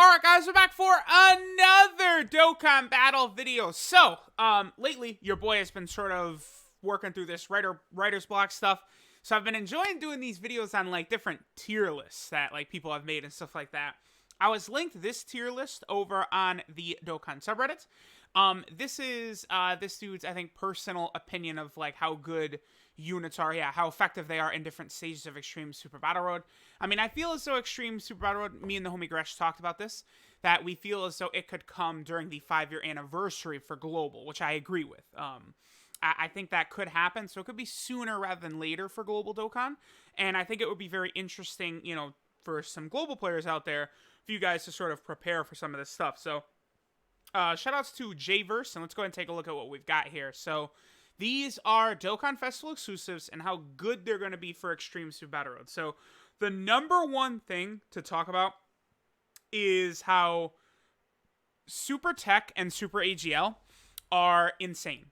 Alright guys, we're back for another Dokkan battle video. So, lately, your boy has been sort of working through this writer's block stuff. So I've been enjoying doing these videos on, like, different tier lists that, like, people have made and stuff like that. I was linked this tier list over on the Dokkan subreddit. This is, this dude's, I think, personal opinion of, like, how good units are, how effective they are in different stages of Extreme Super Battle Road. I mean, I feel as though Extreme Super Battle Road, me and the homie Gresh talked about this, that we feel as though it could come during the 5-year anniversary for Global, which I agree with. I think that could happen, so it could be sooner rather than later for Global Dokkan, and I think it would be very interesting, you know, for some Global players out there, for you guys to sort of prepare for some of this stuff. So, shoutouts to Jverse, and let's go ahead and take a look at what we've got here. So, these are Dokkan Festival exclusives and how good they're going to be for Extreme Super Battle Road. So, the number one thing to talk about is how Super Tech and Super AGL are insane.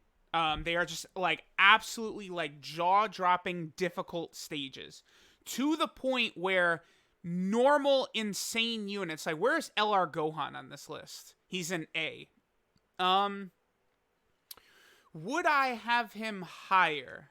They are just, like, absolutely, like, jaw-dropping difficult stages. To the point where normal, insane units, like, where's LR Gohan on this list? He's an A. Would I have him higher?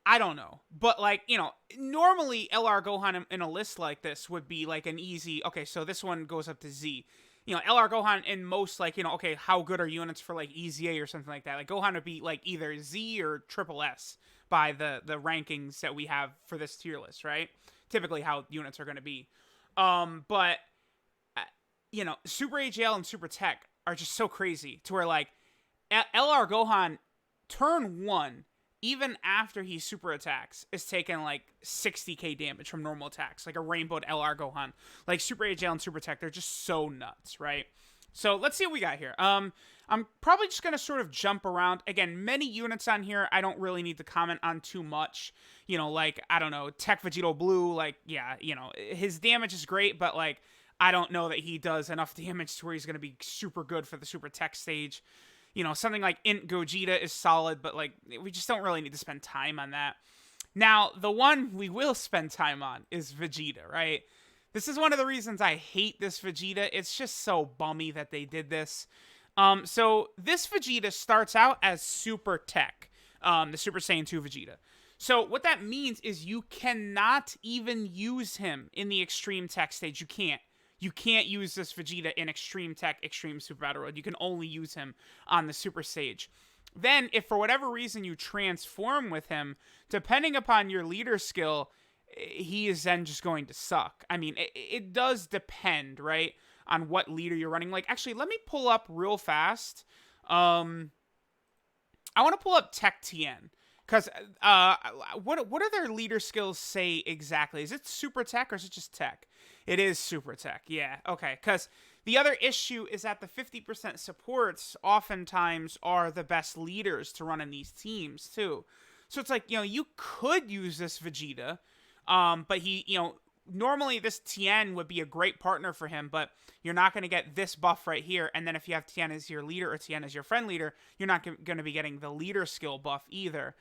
I don't know. But, like, you know, normally LR Gohan in a list like this would be, like, an easy, okay, so this one goes up to Z. You know, LR Gohan in most, like, you know, okay, how good are units for, like, EZA or something like that? Like, Gohan would be, like, either Z or triple S by the rankings that we have for this tier list, right? Typically how units are going to be. But, you know, Super AGL and Super Tech are just so crazy to where, like, LR Gohan, turn 1, even after he super attacks, is taking, like, 60k damage from normal attacks, like a rainbowed LR Gohan. Like, Super AGL and Super Tech, they're just so nuts, right? So, let's see what we got here. I'm probably just going to sort of jump around. Again, many units on here I don't really need to comment on too much. You know, like, I don't know, Tech Vegeta Blue, like, yeah, you know, his damage is great, but, like, I don't know that he does enough damage to where he's going to be super good for the Super Tech stage. You know, something like Int Go Tanks is solid, but, like, we just don't really need to spend time on that. Now, the one we will spend time on is Vegeta, right? This is one of the reasons I hate this Vegeta. It's just so bummy that they did this. So this Vegeta starts out as Super Tech, the Super Saiyan 2 Vegeta. So what that means is you cannot even use him in the Extreme Tech stage. You can't. You can't use this Vegeta in Extreme Tech, Extreme Super Battle Road. You can only use him on the Super stage. Then, if for whatever reason you transform with him, depending upon your leader skill, he is then just going to suck. I mean, it does depend, right, on what leader you're running. Like, actually, let me pull up real fast. I want to pull up Tech TN. Because, what do their leader skills say exactly? Is it Super Tech or is it just Tech? It is Super Tech, yeah, okay. Because the other issue is that the 50% supports oftentimes are the best leaders to run in these teams, too. So it's like, you know, you could use this Vegeta, but he, you know, normally this Tien would be a great partner for him, but you're not going to get this buff right here. And then if you have Tien as your leader or Tien as your friend leader, you're not going to be getting the leader skill buff either.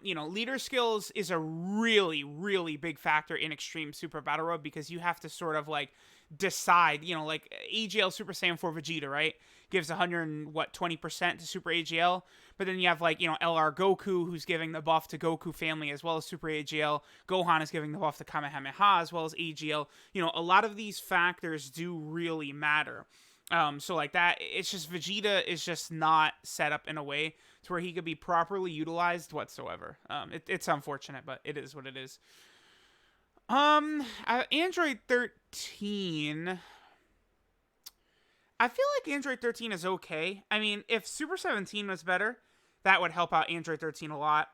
You know, leader skills is a really, really big factor in Extreme Super Battle Road because you have to sort of, like, decide, you know, like AGL Super Saiyan 4 Vegeta, right? Gives 20% to Super AGL. But then you have, like, you know, LR Goku, who's giving the buff to Goku family as well as Super AGL. Gohan is giving the buff to Kamehameha as well as AGL. You know, a lot of these factors do really matter. So, like, that, it's just Vegeta is just not set up in a way to where he could be properly utilized whatsoever. It's unfortunate, but it is what it is. Android 13, I feel like Android 13 is okay. I mean, if Super 17 was better, that would help out Android 13 a lot.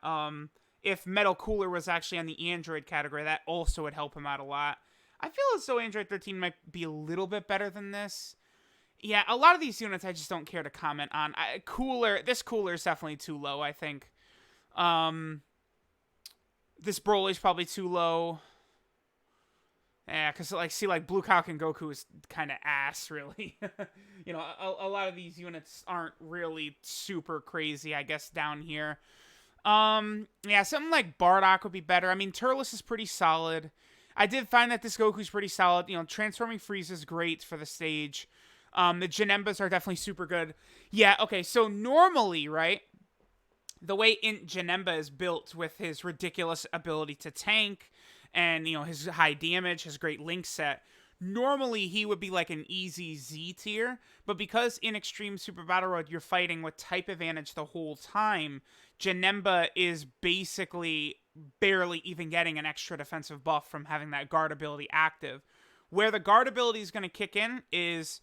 If Metal Cooler was actually on the Android category, that also would help him out a lot. I feel as though Android 13 might be a little bit better than this. Yeah, a lot of these units I just don't care to comment on. This Cooler is definitely too low, I think. This Broly's probably too low. Yeah, because, like, see, like, Blue Falcon Goku is kind of ass, really. You know, a lot of these units aren't really super crazy, I guess, down here. Yeah, something like Bardock would be better. I mean, Turles is pretty solid. I did find that this Goku's pretty solid. You know, transforming Frieza's great for the stage. The Janembas are definitely super good. Yeah, okay, so normally, right, the way Int Janemba is built with his ridiculous ability to tank and, you know, his high damage, his great link set, normally he would be like an easy Z tier, but because in Extreme Super Battle Road you're fighting with type advantage the whole time, Janemba is basically barely even getting an extra defensive buff from having that guard ability active. Where the guard ability is going to kick in is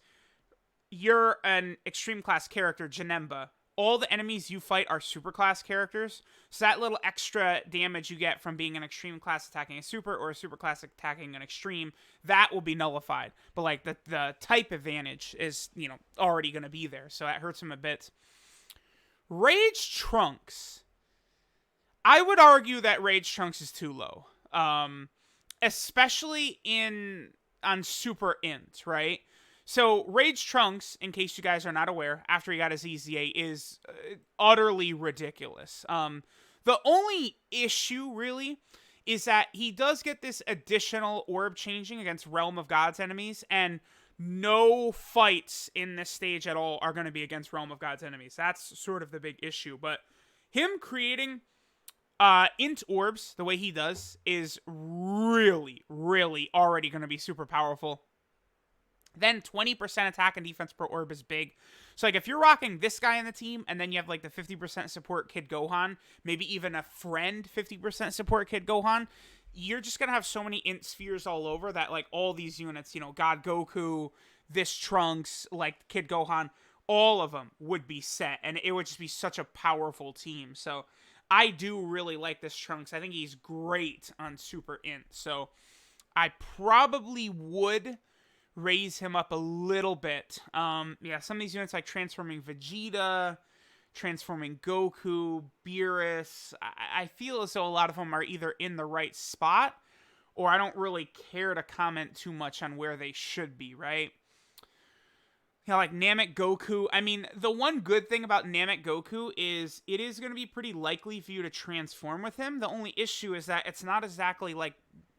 you're an extreme class character, Janemba. All the enemies you fight are super class characters, so that little extra damage you get from being an extreme class attacking a super or a super class attacking an extreme, that will be nullified. But like the type advantage is, you know, already going to be there, so that hurts him a bit. Rage Trunks. I would argue that Rage Trunks is too low. Especially on Super Int, right? So, Rage Trunks, in case you guys are not aware, after he got his EZA, is utterly ridiculous. The only issue, really, is that he does get this additional orb changing against Realm of God's enemies, and no fights in this stage at all are going to be against Realm of God's enemies. That's sort of the big issue. But him creating Int Orbs, the way he does, is really, really already going to be super powerful. Then 20% attack and defense per orb is big. So, like, if you're rocking this guy in the team, and then you have, like, the 50% support Kid Gohan, maybe even a friend 50% support Kid Gohan, you're just going to have so many Int Spheres all over that, like, all these units, you know, God Goku, this Trunks, like, Kid Gohan, all of them would be set, and it would just be such a powerful team. So, I do really like this Trunks. I think he's great on Super Int. So, I probably would raise him up a little bit. Yeah, some of these units like transforming Vegeta, transforming Goku, Beerus, I feel as though a lot of them are either in the right spot, or I don't really care to comment too much on where they should be, right? Yeah, like Namek Goku. I mean, the one good thing about Namek Goku is it is going to be pretty likely for you to transform with him. The only issue is that it's not exactly like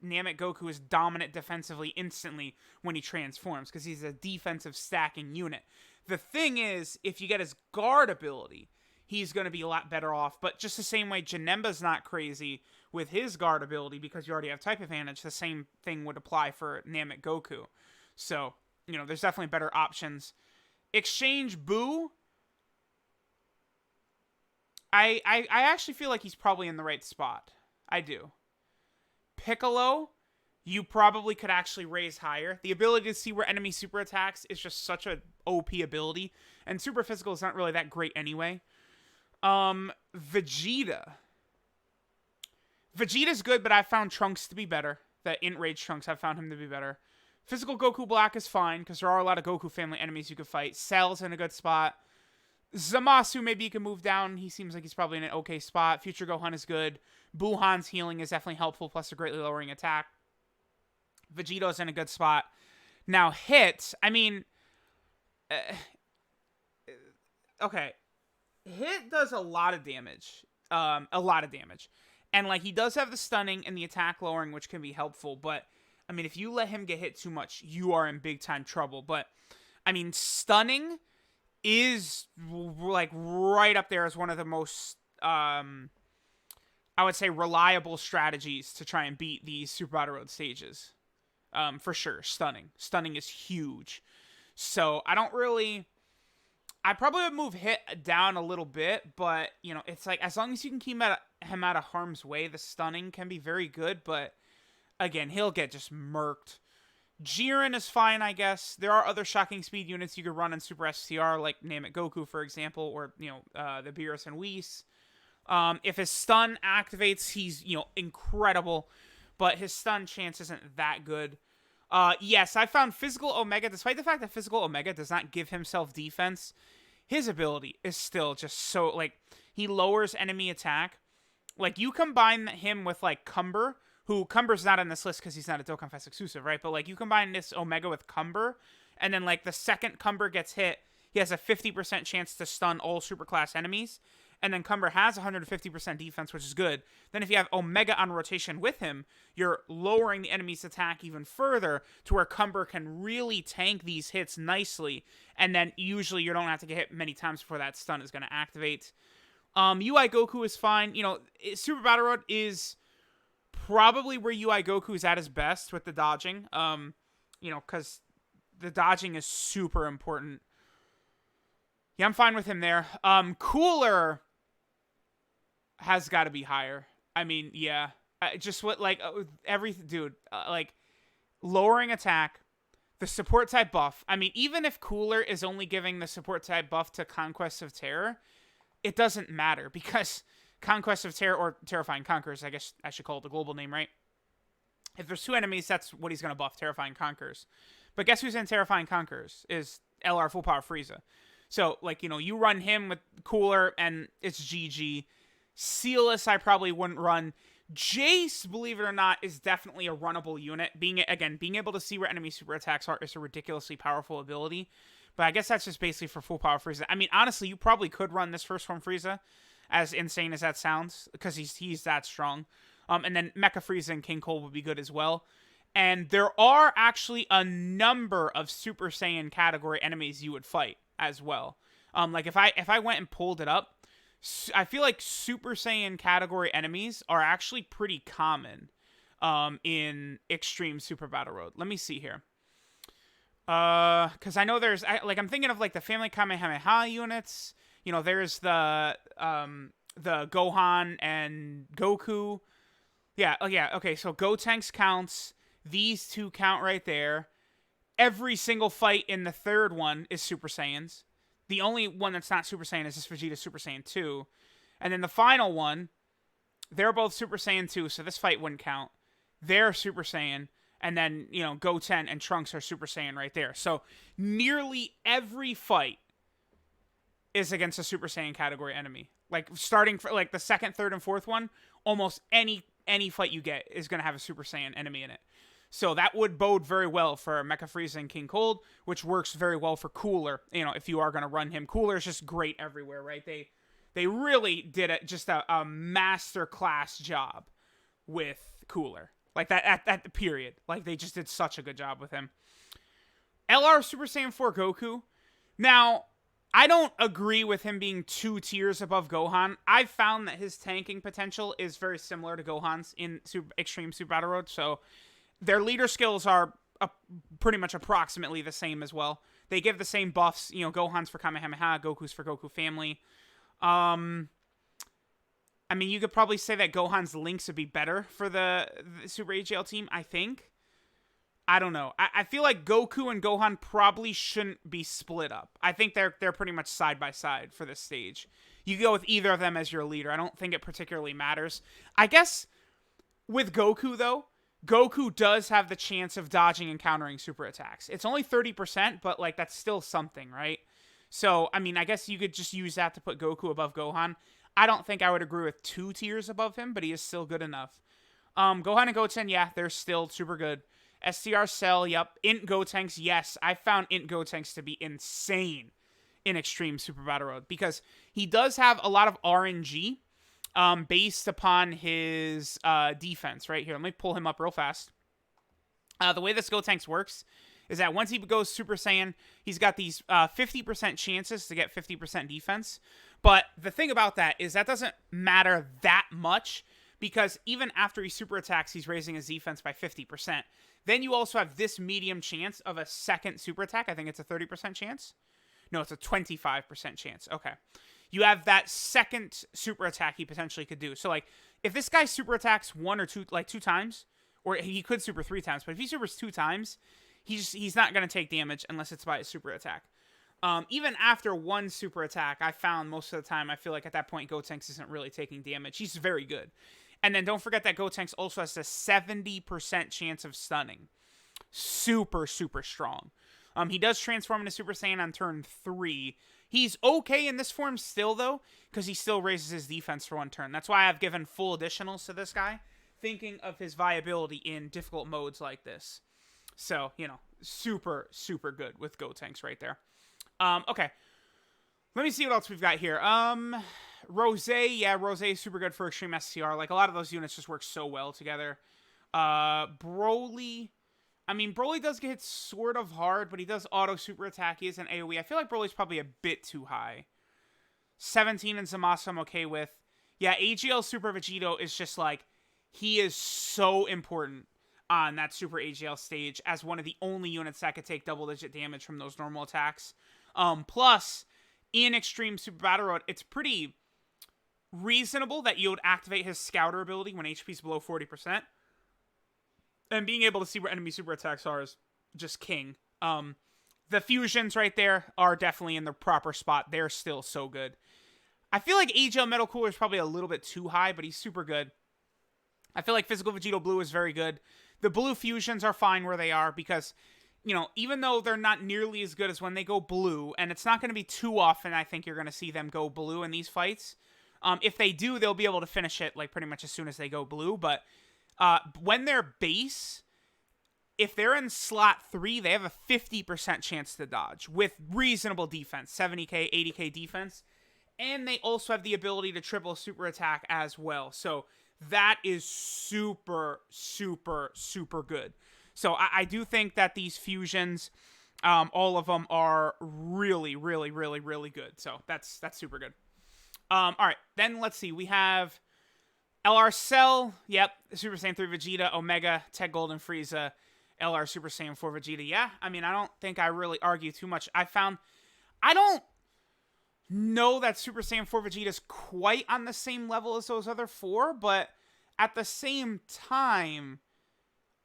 Namek Goku is dominant defensively instantly when he transforms, because he's a defensive stacking unit. The thing is, if you get his guard ability, he's going to be a lot better off. But just the same way Janemba's not crazy with his guard ability because you already have type advantage, the same thing would apply for Namek Goku. So, you know, there's definitely better options. Exchange Boo. I actually feel like he's probably in the right spot. I do. Piccolo, you probably could actually raise higher. The ability to see where enemy super attacks is just such an OP ability. And super physical is not really that great anyway. Vegeta. Vegeta's good, but I found Trunks to be better. The Int Rage Trunks, I've found him to be better. Physical Goku Black is fine, because there are a lot of Goku family enemies you could fight. Cell's in a good spot. Zamasu, maybe you can move down. He seems like he's probably in an okay spot. Future Gohan is good. Buhan's healing is definitely helpful, plus a greatly lowering attack. Vegeto's in a good spot. Now, Hit, I mean... okay. Hit does a lot of damage. And, like, he does have the stunning and the attack lowering, which can be helpful, but... I mean, if you let him get hit too much, you are in big-time trouble. But, I mean, stunning is, like, right up there as one of the most, I would say, reliable strategies to try and beat these Super Battle Road stages. For sure, stunning. Stunning is huge. So, I probably would move Hit down a little bit, but, you know, it's like, as long as you can keep him out of harm's way, the stunning can be very good, but... Again, he'll get just murked. Jiren is fine, I guess. There are other shocking speed units you could run in Super STR, like Namek Goku, for example, or, you know, the Beerus and Whis. If his stun activates, he's, you know, incredible, but his stun chance isn't that good. Yes, I found Physical Omega, despite the fact that Physical Omega does not give himself defense, his ability is still just so, like, he lowers enemy attack. Like, you combine him with, like, Cumber, who Cumber's not on this list because he's not a Dokkan Fest exclusive, right? But, like, you combine this Omega with Cumber, and then, like, the second Cumber gets hit, he has a 50% chance to stun all superclass enemies. and then Cumber has 150% defense, which is good. Then if you have Omega on rotation with him, you're lowering the enemy's attack even further to where Cumber can really tank these hits nicely, and then usually you don't have to get hit many times before that stun is going to activate. UI Goku is fine. Super Battle Road is probably where UI Goku is at his best with the dodging. Because the dodging is super important. Yeah, I'm fine with him there. Cooler has got to be higher. I mean, yeah. Just what, everything, dude. Lowering attack, the support type buff. I mean, even if Cooler is only giving the support type buff to Conquest of Terror, it doesn't matter because Conquest of Terror, or Terrifying Conquerors, I guess I should call it the global name, right? If there's 2 enemies, that's what he's going to buff, Terrifying Conquerors. But guess who's in Terrifying Conquerors? Is LR Full Power Frieza. So, you run him with Cooler, and it's GG. Sealess, I probably wouldn't run. Jace, believe it or not, is definitely a runnable unit. Being able to see where enemy super attacks are is a ridiculously powerful ability. But I guess that's just basically for Full Power Frieza. I mean, honestly, you probably could run this first form Frieza, as insane as that sounds, because he's that strong. And then Mecha Frieza and King Cole would be good as well. And there are actually a number of Super Saiyan category enemies you would fight as well. If I went and pulled it up, I feel like Super Saiyan category enemies are actually pretty common in Extreme Super Battle Road. Let me see here. Because I know I'm thinking of the Family Kamehameha units. There's the Gohan and Goku. Yeah, okay, so Go Tanks counts. These 2 count right there. Every single fight in the third one is Super Saiyans. The only one that's not Super Saiyan is this Vegeta Super Saiyan 2. And then the final one, they're both Super Saiyan 2, so this fight wouldn't count. They're Super Saiyan. And then, Goten and Trunks are Super Saiyan right there. So nearly every fight is against a Super Saiyan category enemy. Starting for the second, third, and fourth one, almost any fight you get is going to have a Super Saiyan enemy in it. So that would bode very well for Mecha Frieza and King Cold, which works very well for Cooler. If you are going to run him, Cooler is just great everywhere, right? They really did just a master class job with Cooler. That at the period. They just did such a good job with him. LR Super Saiyan 4 Goku. Now, I don't agree with him being 2 tiers above Gohan. I've found that his tanking potential is very similar to Gohan's in Extreme Super Battle Road, so their leader skills are pretty much approximately the same as well. They give the same buffs. Gohan's for Kamehameha, Goku's for Goku Family. I mean, you could probably say that Gohan's links would be better for the Super AGL team, I think. I don't know. I feel like Goku and Gohan probably shouldn't be split up. I think they're pretty much side by side for this stage. You go with either of them as your leader. I don't think it particularly matters. I guess with Goku, though, Goku does have the chance of dodging and countering super attacks. It's only 30%, but that's still something, right? So, I mean, I guess you could just use that to put Goku above Gohan. I don't think I would agree with 2 tiers above him, but he is still good enough. Gohan and Goten, yeah, they're still super good. STR Cell, yep. Int Go Tanks, yes. I found Int Go Tanks to be insane in Extreme Super Battle Road because he does have a lot of RNG based upon his defense. Right here, let me pull him up real fast. The way this Go Tanks works is that once he goes Super Saiyan, he's got these 50% chances to get 50% defense. But the thing about that is that doesn't matter that much because even after he super attacks, he's raising his defense by 50%. Then you also have this medium chance of a second super attack. I think it's a 30% chance. No, it's a 25% chance. Okay. You have that second super attack he potentially could do. So, if this guy super attacks 1 or 2, 2 times, or he could super 3 times, but if he supers 2 times, he's not going to take damage unless it's by a super attack. Even after 1 super attack, I found most of the time, I feel like at that point, Gotenks isn't really taking damage. He's very good. And then don't forget that Gotenks also has a 70% chance of stunning. Super, super strong. He does transform into Super Saiyan on turn 3. He's okay in this form still, though, because he still raises his defense for 1 turn. That's why I've given full additionals to this guy, thinking of his viability in difficult modes like this. So, super, super good with Gotenks right there. Okay. Let me see what else we've got here. Rose, yeah, Rose is super good for Extreme STR. Like, a lot of those units just work so well together. Broly, I mean, Broly does get hit sort of hard, but he does auto super attack. He is an AoE. I feel like Broly's probably a bit too high. 17 and Zamasu I'm okay with. Yeah, AGL Super Vegito is just like, he is so important on that Super AGL stage as one of the only units that could take double-digit damage from those normal attacks. Plus, in Extreme Super Battle Road, it's pretty reasonable that you would activate his Scouter ability when HP's below 40%. And being able to see where enemy super attacks are is just king. The fusions right there are definitely in the proper spot. They're still so good. I feel like AGL Metal Cooler is probably a little bit too high, but he's super good. I feel like Physical Vegito Blue is very good. The blue fusions are fine where they are because, you know, even though they're not nearly as good as when they go blue, and it's not going to be too often I think you're going to see them go blue in these fights. If they do, they'll be able to finish it like pretty much as soon as they go blue, but when they're base, if they're in slot 3, they have a 50% chance to dodge with reasonable defense, 70k, 80k defense, and they also have the ability to triple super attack as well. So that is super, super, super good. So I do think that these fusions, all of them are really, really, really, really good. So that's super good. All right, then let's see. We have LR Cell, yep, Super Saiyan 3 Vegeta, Omega, Tech Golden Frieza, LR Super Saiyan 4 Vegeta. Yeah, I mean, I don't think I really argue too much. I don't know that Super Saiyan 4 Vegeta is quite on the same level as those other 4, but at the same time,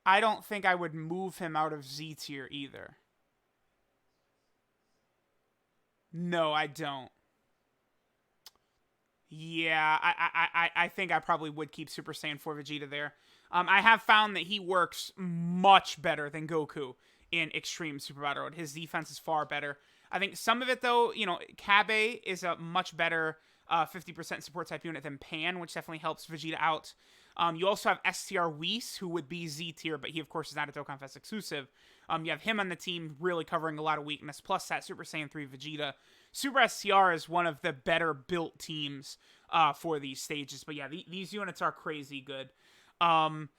I don't think I would move him out of Z tier either. No, I don't. Yeah, I think I probably would keep Super Saiyan 4 Vegeta there. I have found that he works much better than Goku in Extreme Super Battle Road. His defense is far better. I think some of it, though, you know, Kabe is a much better 50% support type unit than Pan, which definitely helps Vegeta out. You also have STR Whis, who would be Z tier, but he, of course, is not a Dokkan Fest exclusive. You have him on the team really covering a lot of weakness, plus that Super Saiyan 3 Vegeta. Super STR is one of the better built teams for these stages. But yeah, these units are crazy good. All in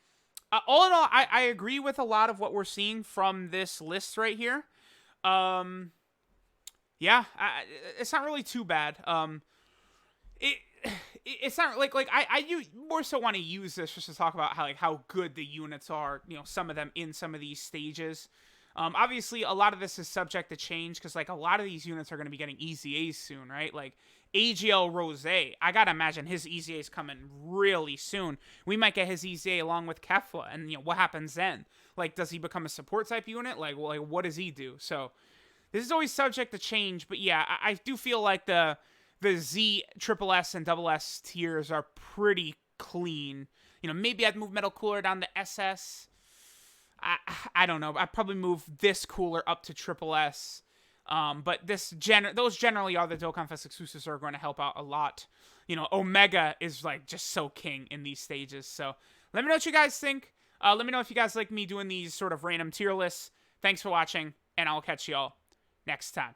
all, I agree with a lot of what we're seeing from this list right here. Yeah, it's not really too bad. It's not like I more so want to use this just to talk about how good the units are. You know, some of them in some of these stages. Obviously, a lot of this is subject to change because like a lot of these units are going to be getting EZAs soon, right? Like AGL Rose, I gotta imagine his EZA is coming really soon. We might get his EZA along with Kefla, and you know what happens then? Like, does he become a support type unit? Like what does he do? So this is always subject to change, but yeah, I do feel like the Z, Triple S, and Double S tiers are pretty clean. You know, maybe I'd move Metal Cooler down to SS. I don't know. I'd probably move this cooler up to Triple S. But those generally are the Dokkan Fest exclusives that are going to help out a lot. You know, Omega is like just so king in these stages. So let me know what you guys think. Let me know if you guys like me doing these sort of random tier lists. Thanks for watching, and I'll catch y'all next time.